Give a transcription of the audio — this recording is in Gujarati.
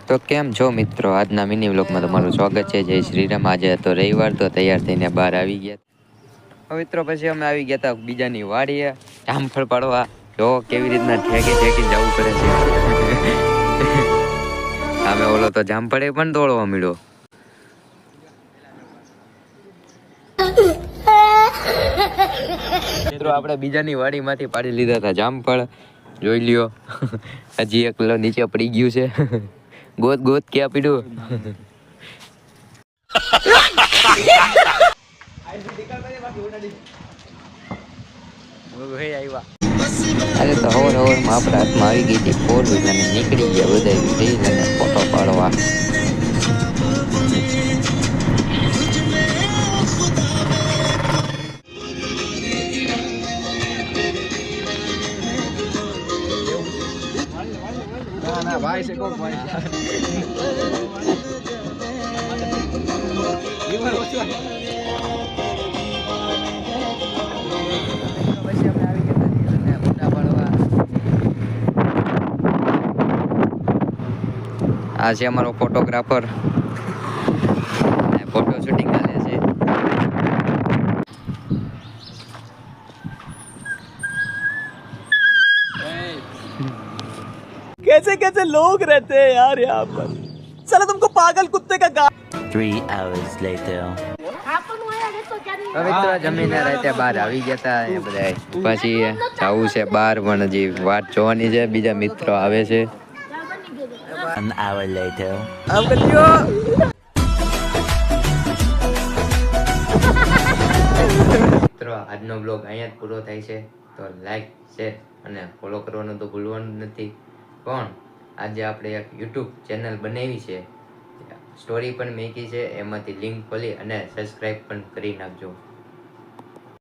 તો કેમ છો મિત્રો, આજના મિની વ્લોગમાં તમારું સ્વાગત છે. જય શ્રી રામ. આજે હતો રવિવાર, તો તૈયાર થઈને બહાર આવી ગયા. હવે મિત્રો પછી અમે આવી ગયા હતા બીજાની વાડીએ જામફળ પાડવા. જો કેવી રીતના ઠેકી ઠેકી જવું પડે છે. સામે ઓલો તો જામફળે પણ દોડવા મળ્યો. મિત્રો આપણે બીજાની વાડીમાંથી પાડી લીધા હતા જામફળ. જોઈ લ્યો, હજી એક નીચે પડી ગયું છે. ગોત ગોત ક્યાં પીડ્યું. અરે તો હવર હવરમાં આપણા હાથમાં આવી ગઈ હતી 4 વ્હીલ અને નીકળી ગયા બધા રીલ અને ફોટો પાડવા. ના ભાઈ છે કોક ભાઈ. આ છે અમારો ફોટોગ્રાફર, ફોટો શૂટિંગ ચાલે છે. कैसे कैसे लोग रहते हैं यार यहाँ पर. साला तुमको पागल कुत्ते का 3 hours later. મિત્રો જમીને રાતે બહાર આવી ગયા હતા એ બધા. પછી જવું છે બહાર, પણ હજી વાટ જોવાની છે, બીજા મિત્રો આવે છે. 1 hour later. મિત્રો આજનો બ્લોગ અહીંયા જ પૂરો થાય છે. તો લાઈક, શેર અને ફોલો કરવાનું તો ભૂલવાનું નથી. પણ આજે આપણે એક યુટ્યુબ ચેનલ બનાવી છે, સ્ટોરી પણ મૂકી છે, એમાંથી લિંક ખોલી અને સબસ્ક્રાઈબ પણ કરી નાખજો.